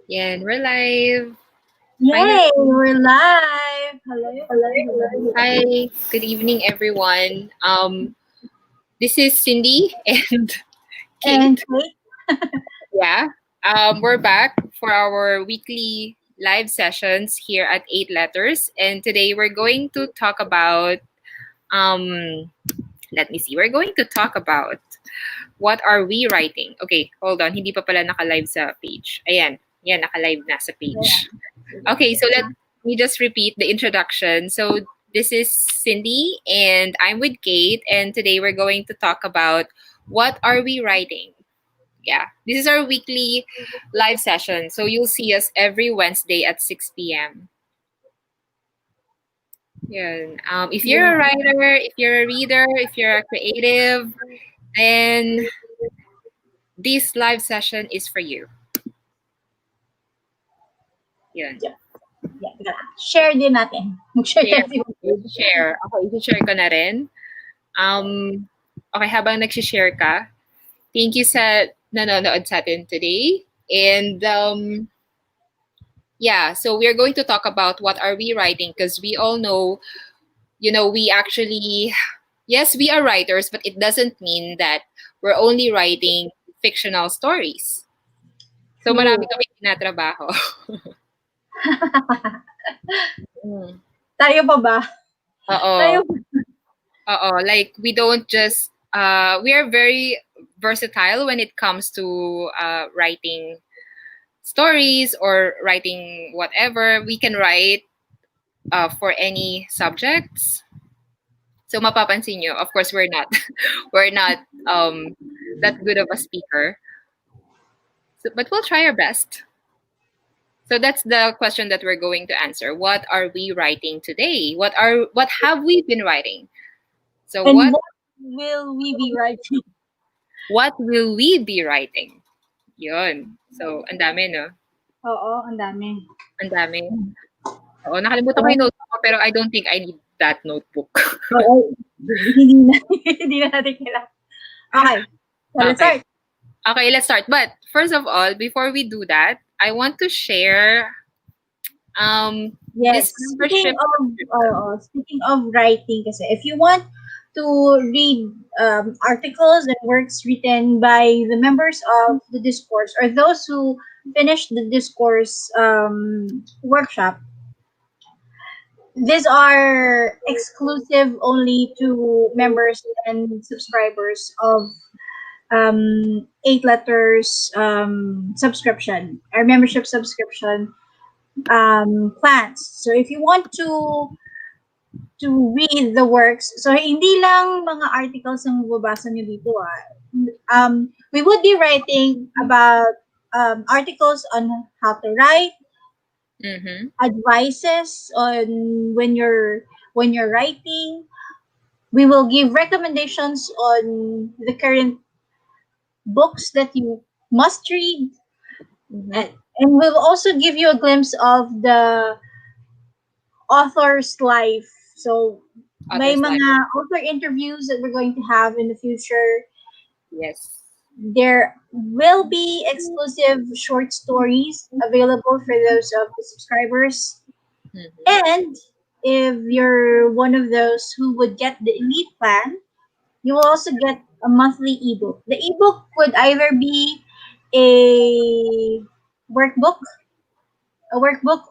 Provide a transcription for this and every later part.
Yan, we're live. Yay, Finally. we're live. Hello. Hi, good evening, everyone. This is Cindy and And Kate. Kate, Yeah. We're back for our weekly live sessions here at 8 Letters, and today we're going to talk about. Um, Let me see. We're going to talk about what are we writing. Okay, hold on. Hindi pa pala naka-live sa page. Ayan. Yan, naka-live na sa page. Okay, so let me just repeat the introduction. So this is Cindy and I'm with Kate and today we're going to talk about what are we writing? Yeah, this is our weekly live session. So you'll see us every Wednesday at 6 p.m. Yun. If you're a yeah. writer, if you're a reader, if you're a creative, then this live session is for you. Yun. Teka lang. Share din natin. Mag-share Share. natin. Share. Okay, share ko na rin. Okay, habang nag-share ka, thank you sa nanonood sa atin today. And yeah, so we're going to talk about what are we writing because we all know, we actually, yes, we are writers, but it doesn't mean that we're only writing fictional stories. So True. marami kami tinatrabaho. Mm. Tayo pa ba? Tayo Oo. pa. Oo. Like, we don't just, we are very versatile when it comes to writing stories or writing whatever. We can write for any subjects. So mapapansin nyo, of course, we're not we're not that good of a speaker, so, but we'll try our best. So that's the question that we're going to answer. What are we writing today? What have we been writing? So And what will we be writing? what will we be writing? Yun. So ang dami, no? Oo, ang dami. Ang dami. Oo, nakalimutan ko yung notebook ko, pero I don't think I need that notebook. Oo. Hindi na. Hindi na natin kailangan. Okay. So, let's Okay. start. Okay, let's start. But first of all, before we do that, I want to share Yes. this membership. Speaking of writing, kasi if you want to read articles and works written by the members of the discourse or those who finished the discourse workshop, these are exclusive only to members and subscribers of 8 Letters subscription or membership subscription plans. So if you want to read the works. So, hindi lang mga articles ang mababasa nyo dito. We would be writing about articles on how to write, Mm-hmm. advices on when you're writing. We will give recommendations on the current books that you must read. And we'll also give you a glimpse of the author's life. So, may Others like mga author interviews that we're going to have in the future. yes. There will be exclusive short stories available for those of the subscribers. Mm-hmm. And if you're one of those who would get the elite plan, you will also get a monthly ebook. The ebook would either be a workbook,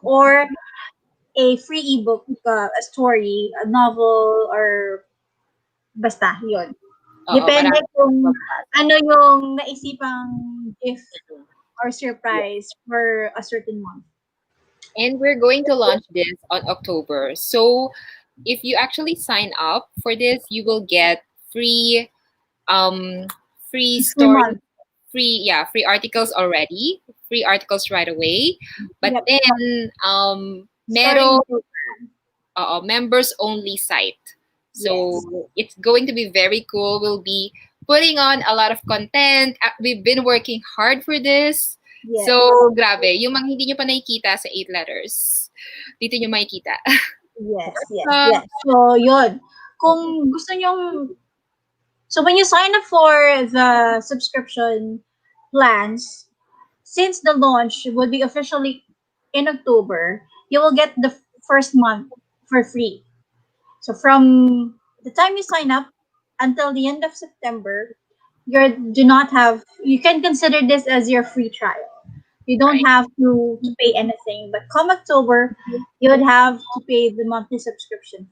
or a free ebook, a story, a novel, or basta, yun. Oo, Depende marami kung magbabasa. ano yung naisipang gift or surprise for a certain month. And we're going to launch this on October. So if you actually sign up for this, you will get free free Free month. story, free articles already, free articles right away. But Yep. then Story. members only site. So it's going to be very cool. We'll be putting on a lot of content. We've been working hard for this. Yes. So, grabe. Yung mga hindi nyo pa nakikita sa 8 Letters, dito nyo makikita. Yes. So, yun. Kung gusto nyong... So, when you sign up for the subscription plans, since the launch will be officially in October, you will get the first month for free. So from the time you sign up until the end of September, you can consider this as your free trial. You don't Right. have to pay anything. But come October, you would have to pay the monthly subscription.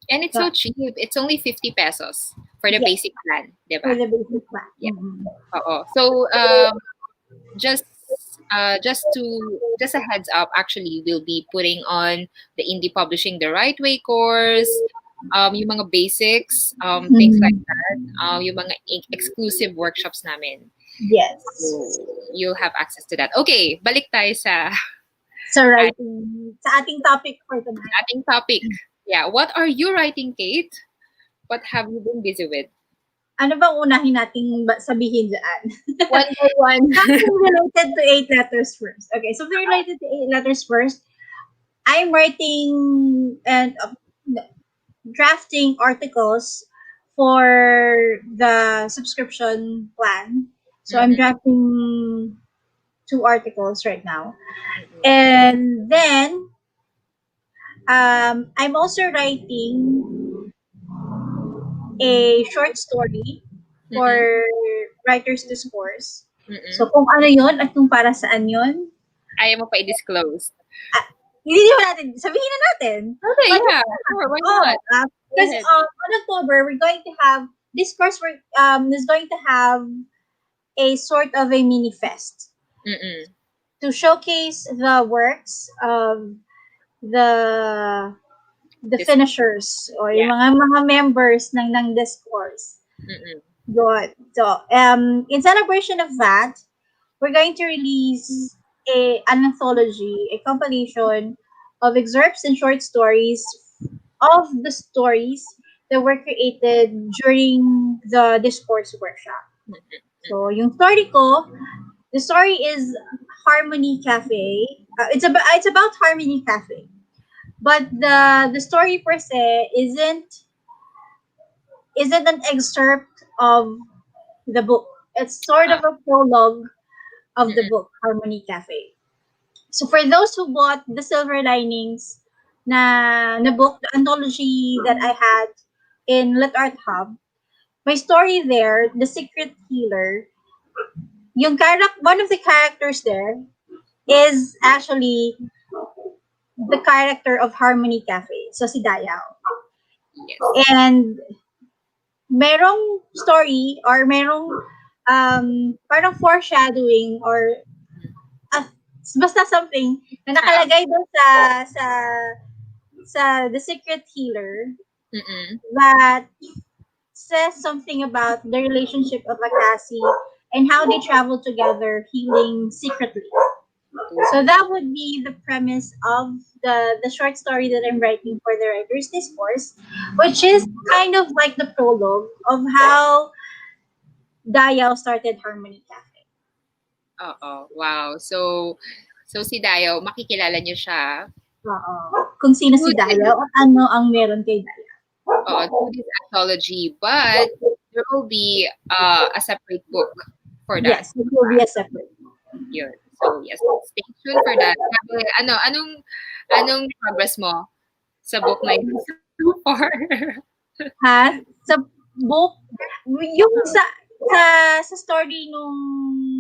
And it's So, so cheap. It's only 50 pesos for the yes, basic plan, for diba? the basic plan. Yeah. So just just a heads up, actually we'll be putting on the indie publishing the right way course, yung mga basics, things like Mhm. that, yung mga exclusive workshops namin. Yes. So you'll have access to that. Okay, balik tayo sa So, writing, sa ating topic for tonight. ating topic. Yeah, what are you writing, Kate? What have you been busy with? Ano bang unahin nating sabihin dyan? One by one. Something related to 8 letters first. Okay, something related to 8 letters first. I'm writing and drafting articles for the subscription plan. So I'm Mhm. drafting 2 articles right now. Mm-mm. And then I'm also writing a short story Mm-mm. for Writers Discourse. So Mm-mm. kung ano yon at kung para saan yon, Ayaw mo pa i-disclose. ah, hindi naman natin, sabihin na natin. Okay, But, yeah, sure, why oh, not? Go because ahead. on October, we're going to have, this course is going to have a sort of a mini fest Mm-mm. to showcase the works of the This, finishers or yeah. yung mga members ng discourse. Mm-mm. Good. So, in celebration of that, we're going to release an anthology, a compilation of excerpts and short stories of the stories that were created during the discourse workshop. So, yung story ko, the story is Harmony Cafe. It's about Harmony Cafe, but the story per se isn't an excerpt of the book. It's sort of Ah, a prologue of the mm-mm. book Harmony Cafe. So for those who bought the Silver Linings na book, the anthology that I had in Lit Art Hub, my story there, The Secret Healer, one of the characters there is actually the character of Harmony Cafe. So si Dayaw. Yes. And merong story or merong parang foreshadowing or ah, basta something na Ah, nakalagay doon sa The Secret Healer mm-mm. that says something about the relationship of Akasi and how they travel together healing secretly. So that would be the premise of the short story that I'm writing for the Writers Discourse, which is kind of like the prologue of how Dayao started Harmony Cafe. Oo. Wow. So si Dayo, makikilala niyo siya Oo. Kung sino si through this, Dayao at ano ang meron kay Dayao. through this anthology, but there will be a separate book for that. Yes, it will be a separate. Yun. So yes, stay tuned for that. Anong progress mo sa book na yun so far? Ha? Sa book, yung sa story nung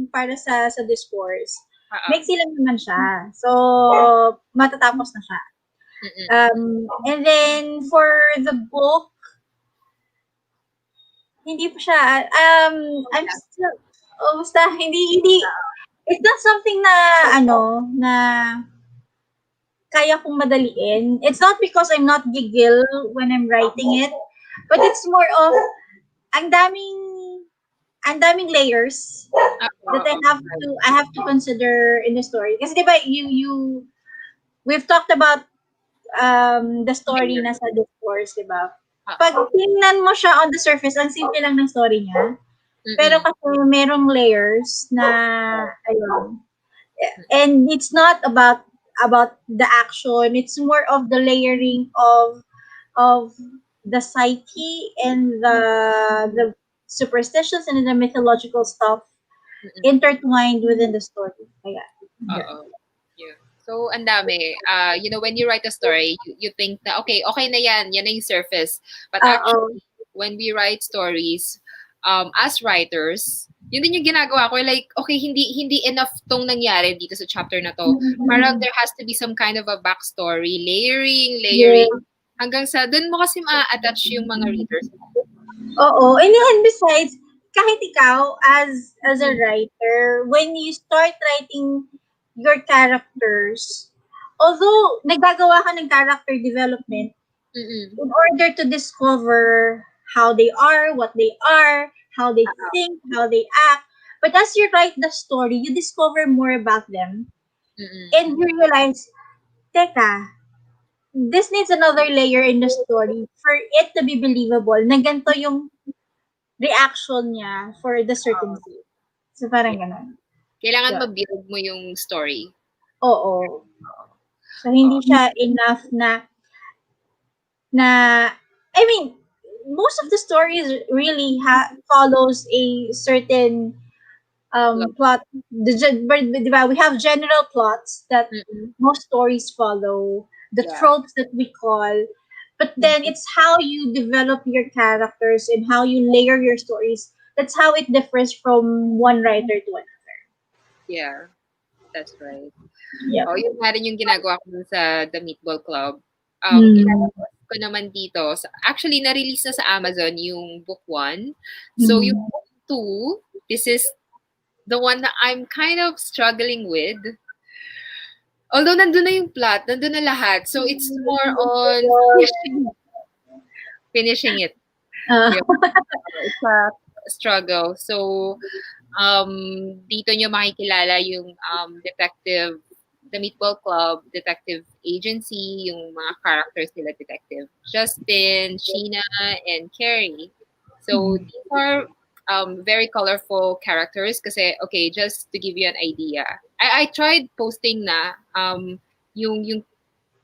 para sa discourse, Oo. maiksi lang naman siya. So, matatapos na siya. Mm-mm. And then, for the book, hindi pa siya, I'm still, basta, hindi, it's not something na, kaya kong madaliin. It's not because I'm not gigil when I'm writing it, but it's more of, ang daming, ang daming layers that Oo. I have to consider in the story. Kasi 'di ba we've talked about the story Layer. na sa discourse, 'di ba? Pag Oo. tingnan mo siya on the surface, ang simple lang ng story niya. Pero Mm-mm. kasi merong layers na ayun. And it's not about the action. It's more of the layering of the psyche and the superstitions and the mythological stuff Mm-mm. intertwined within the story. Kaya, Oo. Yeah. So, ang dami. When you write a story, you think na, okay, okay na yan. Yan na yung surface. But oo. actually, when we write stories, as writers, yun din yung ginagawa ko. Like, okay, hindi enough tong nangyari dito sa chapter na to. Parang Mm-mm. there has to be some kind of a backstory. Layering. Yeah. Hanggang sa, dun mo kasi ma-attach yung mga readers mo. Oo. And besides, kahit ikaw, as a Mm. writer, when you start writing your characters, although nagagawa ka ng character development, Mm-mm. in order to discover how they are, what they are, how they think, how they act. But as you write the story, you discover more about them. And Mm-mm. you realize, teka, this needs another layer in the story for it to be believable na ganito yung reaction niya for the certain scene. So parang Yeah. ganun. Kailangan Yeah. ma-build mo yung story. Oo. So hindi Oo. siya enough na I mean, most of the stories really follows a certain Love. plot. Diba, we have general plots that Mm-mm. most stories follow, the Yeah. tropes that we call, but then it's how you develop your characters and how you layer your stories. That's how it differs from one writer to another. Yeah. That's right. Yep. Oh, yun nga rin yung ginagawa ko dun sa The Meatball Club. Mm. Ilalabas ko naman dito. Actually, na-release na sa Amazon yung book 1. So, yung Mm. book 2, this is the one that I'm kind of struggling with. Although nandun na yung plot, nandun na lahat. So, it's more on finishing it. Uh, Yeah. It's a struggle. So, dito nyo makikilala yung detective, the Meatball Club, detective agency, yung mga characters nila detective. Justin, Sheena, and Carrie. So, these are very colorful characters kasi, okay, just to give you an idea. I tried posting na yung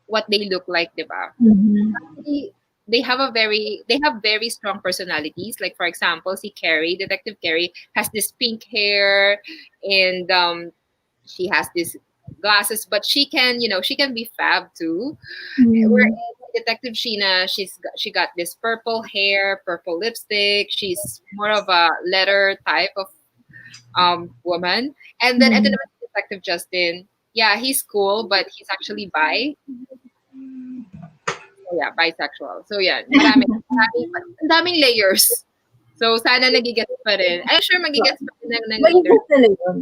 what they look like, di ba? mhm. Actually, they have very strong personalities. Like for example, si Carrie, Detective Carrie, has this pink hair, and she has this glasses, but she can be fab too. Whereas Mm. Detective Sheena, she got this purple hair, purple lipstick. She's more of a letter type of woman. And then ito Mm. naman si Detective Justin. Yeah, he's cool, but he's actually bi. So yeah, bisexual. So yeah, ang daming layers. So sana nagigets pa rin. I'm sure magigets pa rin ng reader. Magiging sila yun.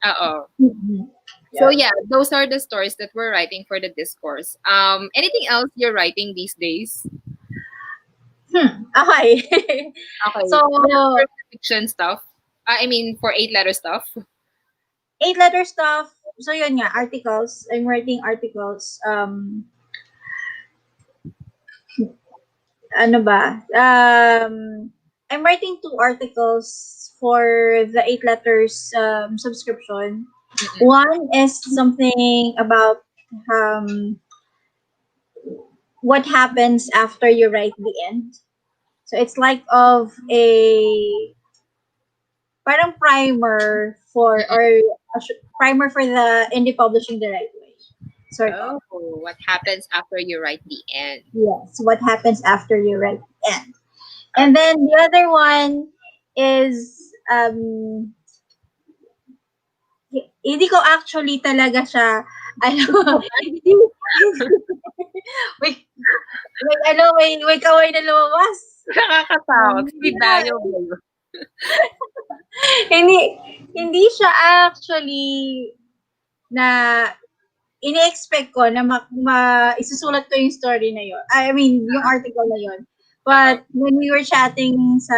Oo. Mhm. So Yeah. yeah, those are the stories that we're writing for the discourse. Anything else you're writing these days? Okay. Okay. So, For fiction stuff. I mean, for 8 letter stuff. 8 letter stuff. So, yun nga, articles. I'm writing articles. Ano ba? I'm writing 2 articles for the 8 letters subscription. Mm-mm. One is something about um, what happens after you write the end. So it's like of a parang primer for Mm-mm. or primer for the indie publishing the right way. Sort of. Oh, what happens after you write the end? Yes, what happens after you write the end. And Okay. then the other one is hindi ko actually talaga siya ano hindi may may kaway na lumabas. Nakakatakot. Si Yeah. Dayo ba yun? hindi hindi siya actually na ini-expect ko na isusulat ko yung story na yon. I mean, yung article na yon. Oo. But when we were chatting sa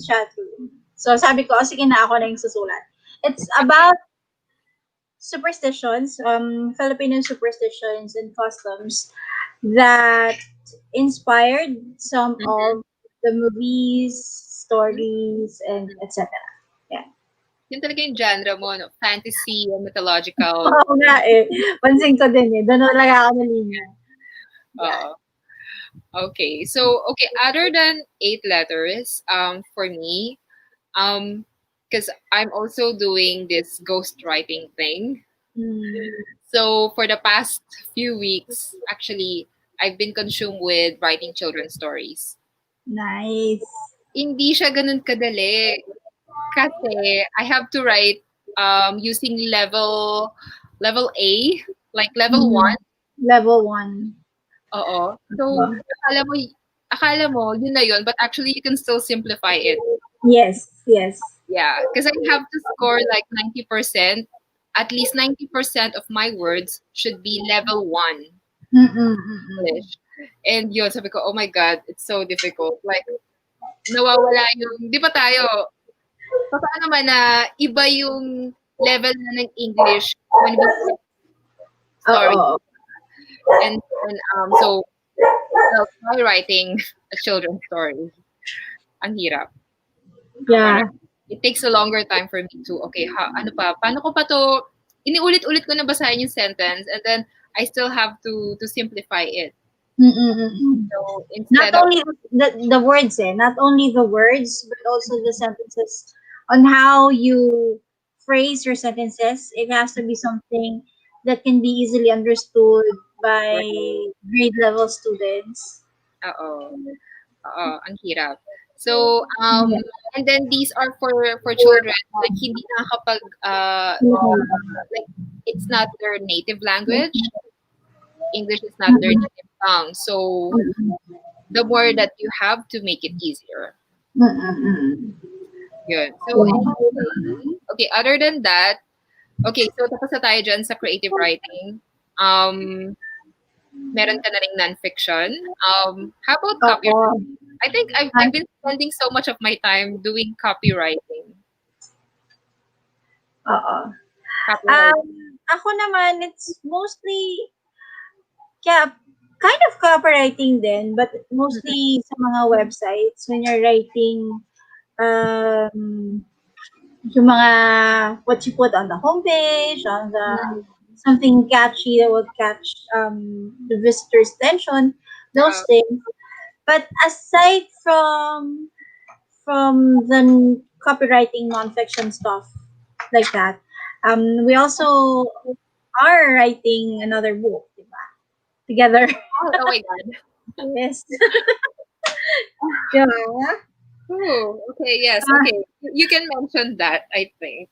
chat room, so sabi ko, oh, sige na ako na yung susulat. It's about superstitions, Filipino superstitions and customs that inspired some Mhm. of the movies, stories, and etc. Yeah. Yun talaga yung genre mo, no? Fantasy and mythological. Oo nga eh. Pansin ko din eh. Doon talaga ako nalinya. Yeah. Oo. Okay. So, okay, other than 8 letters, for me, um, because I'm also doing this ghost writing thing. Mm, So for the past few weeks, actually, I've been consumed with writing children's stories. nice. Hindi siya ganun kadali kasi I have to write using level A, like level Mm, 1. level 1. Oo. So akala mo akala mo yun na yun, but actually you can still simplify it. Yes, yes. Yeah, because I have to score like 90%. At least 90% of my words should be level 1 Mm-mm, mm-mm. English. And yun, sabi ko, oh my God, it's so difficult. Like, nawawala yung, di ba tayo, paano naman na iba yung level na ng English when we write story. Oo. And then, so, well, try writing a children's story. Ang hirap. Parang, Yeah. it takes a longer time for me to, okay, ano pa, paano ko pa to, iniulit-ulit ko na basahin yung sentence and then I still have to simplify it. Mm-mm, mm-mm. So, Not instead of, only the words, not only the words, but also the sentences on how you phrase your sentences. It has to be something that can be easily understood by grade level students. oo, oo, ang hirap. So, Yeah. and then these are for children like hindi nakakapag like it's not their native language. English is not their native tongue. So the more that you have to make it easier. Mm-mm. Yun. So anyway, okay, other than that, okay, so tapos na tayo dyan sa creative writing. Um, meron ka na ring nonfiction. How about copywriting? Oo. I think I've been spending so much of my time doing copywriting. Oo. Copywriting. Ako naman, it's mostly, yeah, kind of copywriting din, but mostly sa mga websites when you're writing um, yung mga what you put on the homepage, on the something catchy that will catch the visitor's attention, those Uh, things. But aside from the copywriting nonfiction stuff like that, we also are writing another book, diba? Together. oh my god. Yes. Yeah. Oh, okay, yes, okay. You can mention that, I think.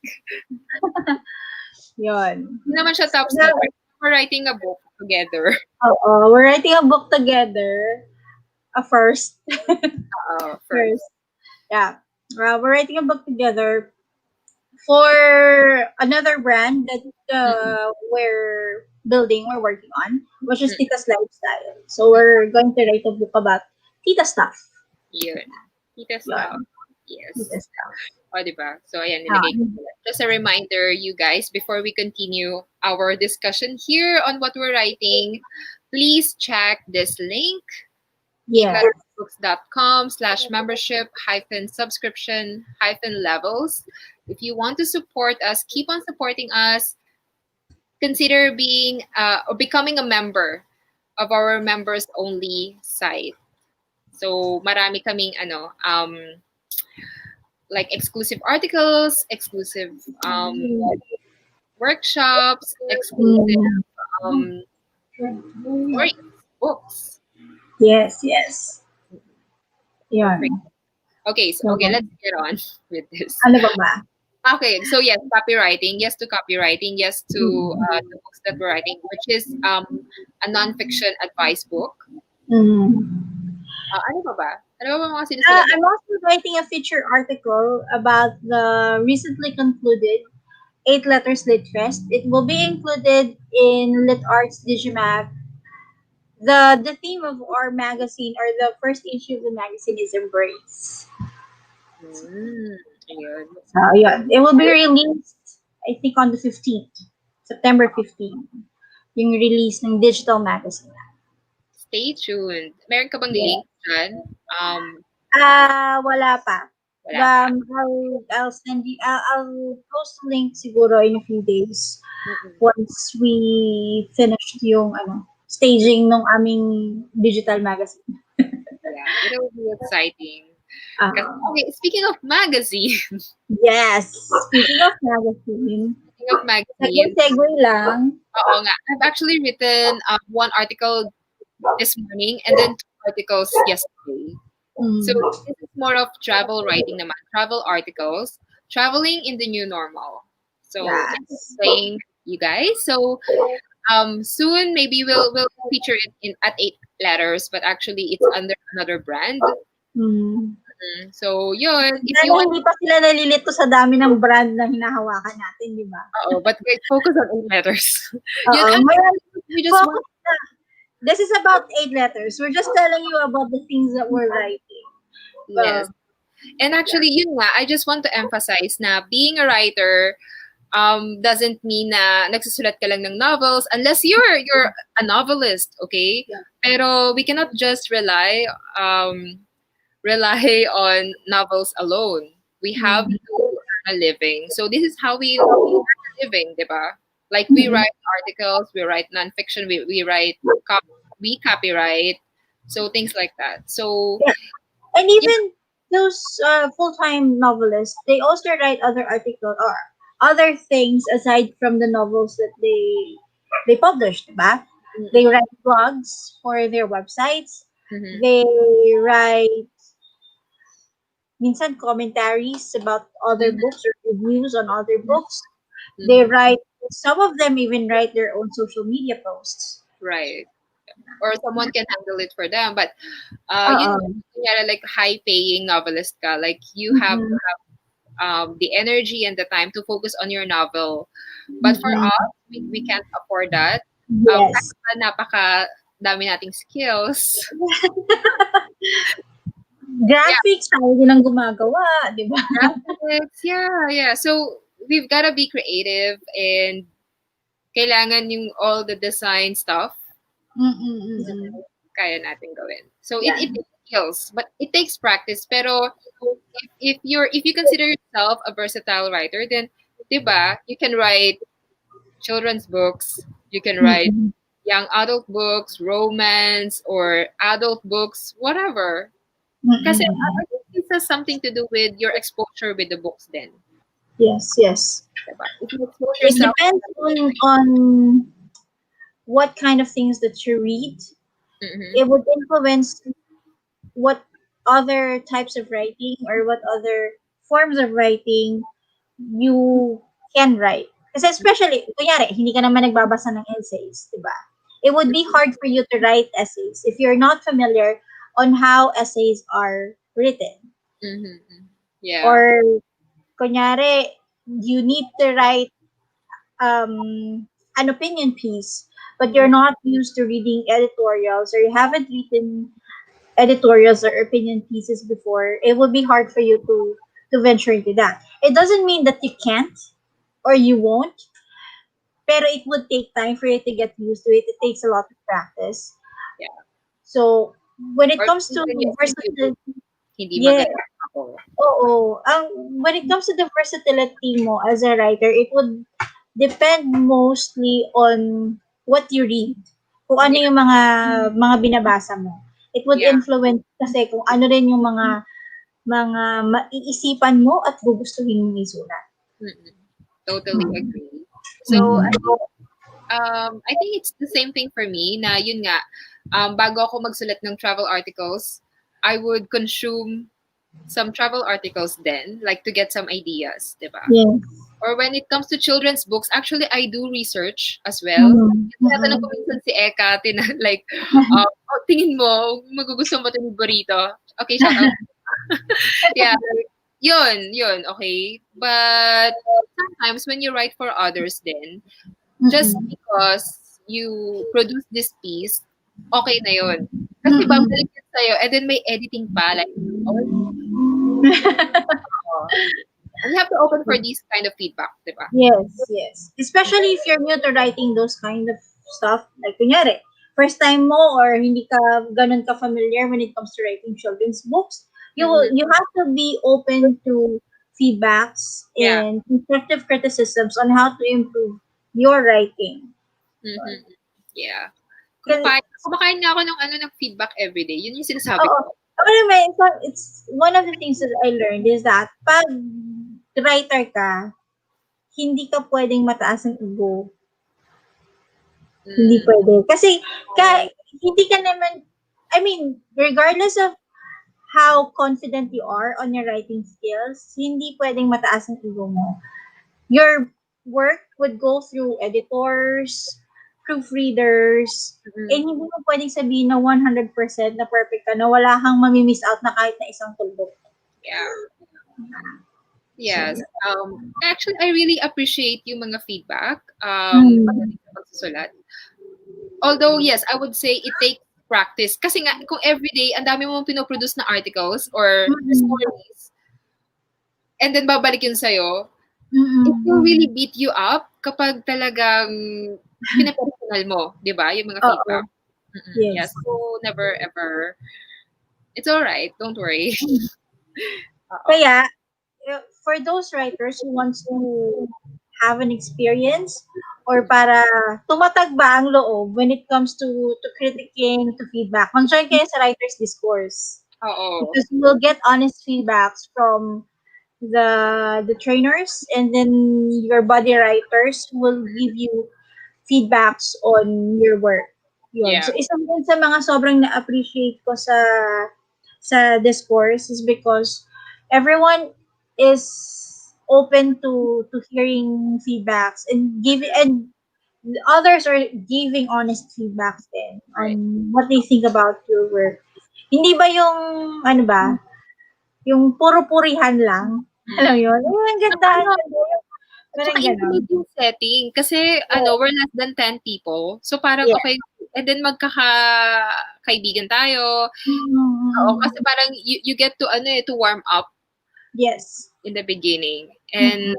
Yun. Hindi naman siya top So, secret. We're writing a book together. we're writing a book together. First. First. First. Yeah. We're writing a book together for another brand that Mm-mm. we're building or working on, which is Tita's Lifestyle. So we're going to write a book about Tita stuff. Yun. Kita Yun. stuff. Yes. Tita stuff. O, diba? So, ayan, nilagay ko Um, pala. Just a reminder, you guys, before we continue our discussion here on what we're writing, please check this link, yeah. 8lettersbooks.com/membership hyphen subscription hyphen levels. If you want to support us, keep on supporting us. Consider being or becoming a member of our members only site. So marami kaming like exclusive articles, exclusive workshops, exclusive Mm. um, stories, books. Yes, yes. Perfect. Yun. Okay, so So, okay, let's get on with this. ano ba ba? Okay, so yes, copywriting. Yes to copywriting. Yes to the books that we're writing, which is a nonfiction advice book. Mm. Ano pa ba? Ano ba mga sinusulat I'm also writing a feature article about the recently concluded 8 Letters Lit Fest. It will be included in Lit Arts Digimag. The theme of our magazine or the first issue of the magazine is Embrace. Ayun. So yeah, it will be released I think on the 15th, September 15th. Yung release ng digital magazine. Stay tuned. Meron ka bang Yeah. link dyan? Wala pa. Wala pa. I'll send you. I'll post a link siguro in a few days Mm-mm. once we finished yung staging ng aming digital magazine. Yeah, it will be exciting. Kasi, Uh, okay, speaking of magazine, yes. Speaking of magazine, speaking of magazine, segue lang. oo nga, I've actually written one article this morning and then two articles yesterday. So Mm, this is more of travel writing naman, travel articles, traveling in the new normal. So yes. explain you guys. So soon maybe we'll feature it in at 8 letters, but actually it's under another brand. Mm. So yun, if you Sana want, hindi pa sila nalilito sa dami ng brand na hinahawakan natin, di ba? but wait, focus on 8 letters. Yun, Oo. Mayroon, we just want, focus na. This is about 8 letters. We're just telling you about the things that we're writing. yes. And Yeah. actually, yun nga, I just want to emphasize na being a writer doesn't mean na nagsusulat ka lang ng novels unless you're a novelist, okay? Yeah. Pero we cannot just rely on novels alone. We have Mm. to earn a living. So this is how we earn a living, diba? Like we Mm-mm. write articles, we write nonfiction, we write we copyright, so things like that. So Yeah. And yeah, even those full-time novelists, they also write other articles or other things aside from the novels that they publish, diba? They mm-mm, write blogs for their websites. mm-hmm, They write minsan commentaries about other mm-hmm, books or reviews on other books. They mm-hmm, write, some of them even write their own social media posts. right. Or someone can handle it for them. But yun nga, Uh-uh. kunyari, like high paying novelist ka, like you have Mm-mm. the energy and the time to focus on your novel. But for Mm-mm. us, we can't afford that. Yes. Kahit pa napaka dami nating skills. Yeah, Graphics, tayo din ang gumagawa, di ba? graphics, yeah. So we've gotta be creative and kailangan yung all the design stuff Mm-mm-mm. kaya natin gawin. So it Yan. takes skills, but it takes practice. Pero if you consider yourself a versatile writer, then 'di ba, you can write children's books, you can write Mm-mm. young adult books, romance or adult books, whatever. Kasi Mm-mm. I think this has something to do with your exposure with the books then. Yes, yes. 'Di ba? If you expose It yourself, depends on what kind of things that you read. mhm, It would influence what other types of writing or what other forms of writing you can write. Kasi especially, kunyari, hindi ka naman nagbabasa ng essays, di ba? It would be hard for you to write essays if you're not familiar on how essays are written. mhm, yeah. Or, kunyari, you need to write an opinion piece, but you're Mhm, not used to reading editorials or you haven't written editorials or opinion pieces before, it would be hard for you to venture into that. It doesn't mean that you can't or you won't, pero it would take time for you to get used to it. It takes a lot of practice. yeah. So when it Or comes to minsan yung review, versatility, hindi yeah, maganda ako. oo. When it comes to the versatility mo as a writer, it would depend mostly on what you read. Kung ano Yeah, yung mga binabasa mo. It would yeah. influence kasi kung ano rin yung mga maiisipan mo at gugustuhin mong isulat. Mm-mm. Totally Mm. agree. So, Mm. I think it's the same thing for me na yun nga, bago ako magsulat ng travel articles, I would consume some travel articles then, like to get some ideas, diba? Yes. Or when it comes to children's books, actually, I do research as well. Mm. Tinatanong ko Mm. minsan si Eka, like, tingin mo, magugustuhan mo ito ni Burrito? Okay, shout out. Yeah, yun, okay. But sometimes when you write for others then, just Mm. because you produce this piece, okay na yun. Kasi Mm. babalik yun sa'yo and then may editing pa, like, oh, and you have to open for these kind of feedback, di ba? Yes, yes. Especially if you're new to writing those kind of stuff. Like, kunyari, first time mo or hindi ka ganun ka familiar when it comes to writing children's books, Mhm. you have to be open to feedbacks Yeah. and constructive criticisms on how to improve your writing. Mhm. Yeah. Kasi, Kumakain nga ako ng ng feedback everyday. Yun yung sinasabi oo, ko. Anyway, so it's one of the things that I learned is that pag writer ka, hindi ka pwedeng mataas ang ego. Hindi Mm, pwede. Kasi oh, hindi ka naman, I mean, regardless of how confident you are on your writing skills, hindi pwedeng mataas ang ego mo. Your work would go through editors, proofreaders, and mm, hindi mo pwedeng sabihin na 100% na perfect ka, na wala kang mamimiss out na kahit na isang tuldok. yeah. So, Yes. Actually, I really appreciate yung mga feedback mm, pagdating sa pagsusulat. Although, yes, I would say it takes practice. Kasi nga, kung everyday, ang dami mong pinoproduce na articles or mm, stories, and then babalik yun sa'yo, it mm, will really beat you up kapag talagang pinapersonal mo, di ba? Yung mga oo, feedback. Mm-mm. yes. Yes. So, never ever. It's alright. Don't worry. Oo. Kaya, for those writers who wants to have an experience or para tumatag ba ang loob when it comes to critiquing, to feedback, mag-join kayo sa Writers Discourse. Oo. Because you will get honest feedbacks from the trainers, and then your body writers will give you feedbacks on your work. Yun. Yeah. So, isang din sa mga sobrang na-appreciate ko sa discourse is because everyone is open to hearing feedbacks and giving, and others are giving honest feedbacks din on Right. what they think about your work. Hindi ba yung ano ba, yung puro purihan lang? Alam mo Mm. yun? Ang Tsaka ganda, ano, ang ganda. at saka Parang gano'n. intimate yung setting. Kasi ano, we're less than 10 people. So parang Yeah. okay, and then magkakaibigan tayo. Oo, kasi Mm. parang you get to ano to warm up Yes. in the beginning. Mm.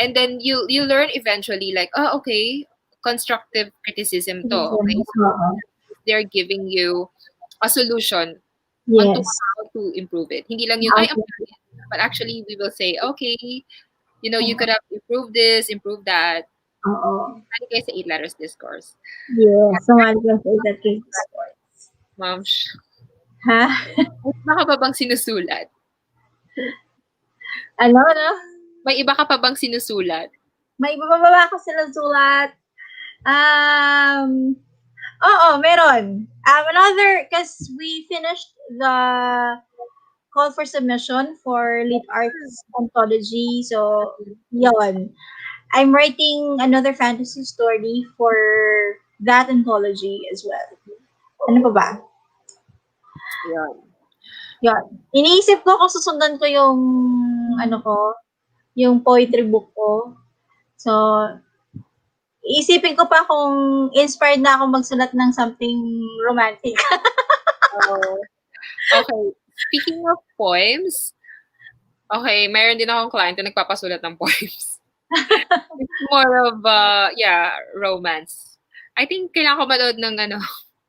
And then you learn eventually like, oh, okay, constructive criticism to. Okay, so Oo. they're giving you a solution on to Yes. how to improve it. Hindi lang yung, ay, I'm Okay. sorry. But actually, we will say, okay, you could have improved this, improved that. Oo. Sali kayo sa 8 letters discourse. Yes. Sumali ka sa that case. Ma'am, Ha? may iba ka pa bang sinusulat? Ano, ano? May iba ka pa bang sinusulat? May ibababa ko silang sulat. Um, Oo, meron. Another, because we finished the call for submission for Lit Arts Anthology. So, yon. I'm writing another fantasy story for that anthology as well. Ano pa ba? Yun. Yon. Iniisip ko kung susundan ko yung, ano ko, yung poetry book ko. So, iisipin ko pa kung inspired na ako magsulat ng something romantic. So, okay. Speaking of poems, okay, mayroon din akong client na nagpapasulat ng poems. It's more of, yeah, romance. I think kailangan ko manood ng ano,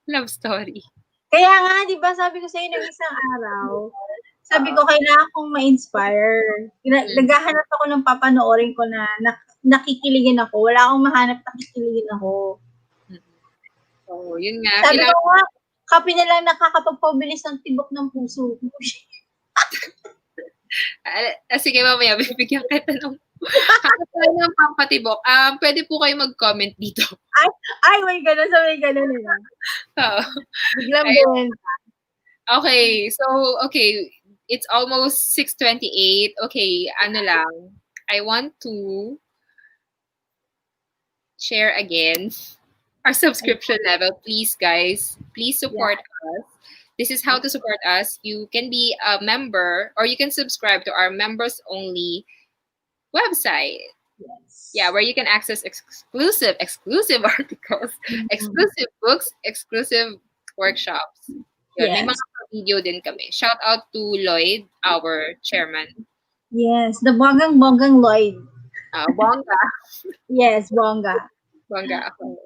love story. Kaya nga, di ba, sabi ko sa'yo ng isang araw, sabi ko, kailangan kong ma-inspire. Mm. Naghahanap ako ng papanoorin ko na nakikiligin ako. Wala akong mahanap na kikiligin ako. Mm. So, yun nga. Sabi ko Kailangan, nga, kape na lang nakakapagpabilis ng tibok ng puso ko. sige mamaya, bibigyan kita ng hanap tayo ng pampatibok. Pwede po kayo mag-comment dito. Ay, may gano'n, sa may gano'n nila. Oo. Biglang Ayun. buwan. Okay, so, okay, it's almost 6:28. Okay, ano lang. I want to share again our subscription level. Please, guys, please support us. This is how to support us. You can be a member or you can subscribe to our members only website. Yes. Yeah, where you can access exclusive articles, exclusive books, exclusive workshops. Yun, may Yes. mga video din kami. Shout out to Lloyd, our chairman. Yes, the bonggang Lloyd. Bongga. Yes, bongga. Bongga ako.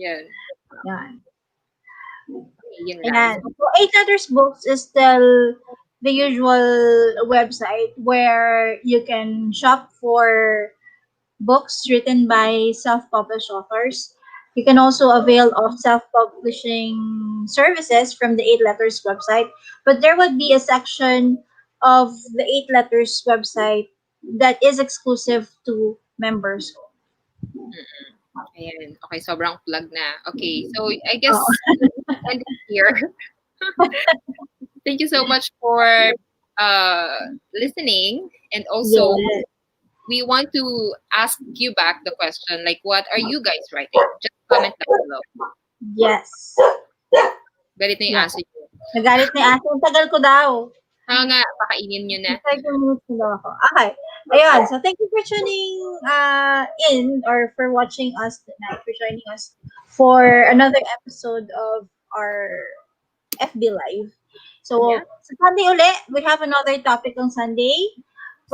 Yan. Yan. Yun Ayan. lang. So, 8 Letters Books is still the usual website where you can shop for books written by self-published authors. You can also avail of self-publishing services from the 8 Letters website, but there would be a section of the 8 Letters website that is exclusive to members. Mm-mm. Ayan. Okay, sobrang plug na. Okay, so I Oh, guess we'll end it here. Thank you so much for listening. And also, yes, we want to ask you back the question, like, what are you guys writing? Just comment down below. yes. Ganito yung Yeah. answer nyo. Nagalit na yung aso. Ang tagal ko daw. Kaya nga, pakainin nyo na. 30 minutes na daw ako. Okay. Ayun. So, thank you for tuning in or for watching us tonight, for joining us for another episode of our FB Live. Yeah. So, sa Sunday uli, we have another topic on Sunday,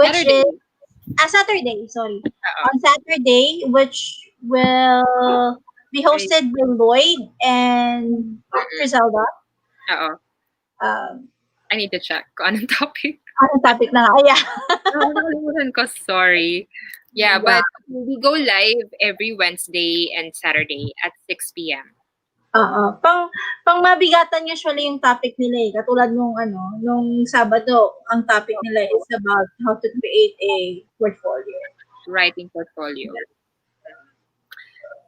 which Saturday. is, Saturday, sorry. Oo. On Saturday, which will be hosted by Lloyd and Griselda. Oo. Um, I need to check kung anong topic. anong topic na nga? Ayan. Nakalimutan ko, sorry. Yeah, but we go live every Wednesday and Saturday at 6 p.m. Oo. Pang mabigatan usually yung topic nila eh. Katulad nung Sabado, ang topic nila is about how to create a portfolio. Writing portfolio.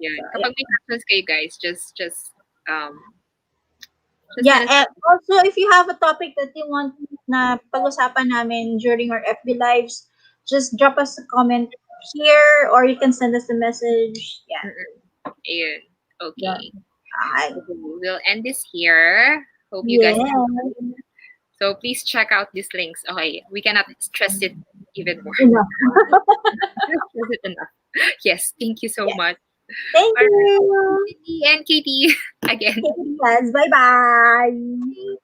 Yeah. Kapag may questions kayo guys, just yeah, and also if you have a topic that you want na pag-usapan namin during our FB lives, just drop us a comment here or you can send us a message. Yeah. Ayun. Okay. Hi. So we'll end this here. Hope you guys enjoyed. So please check out these links. Okay, we cannot stress it even more. Stress it enough. Yes, thank you so much. Thank you. Cindy and Katie again. Yes, bye-bye.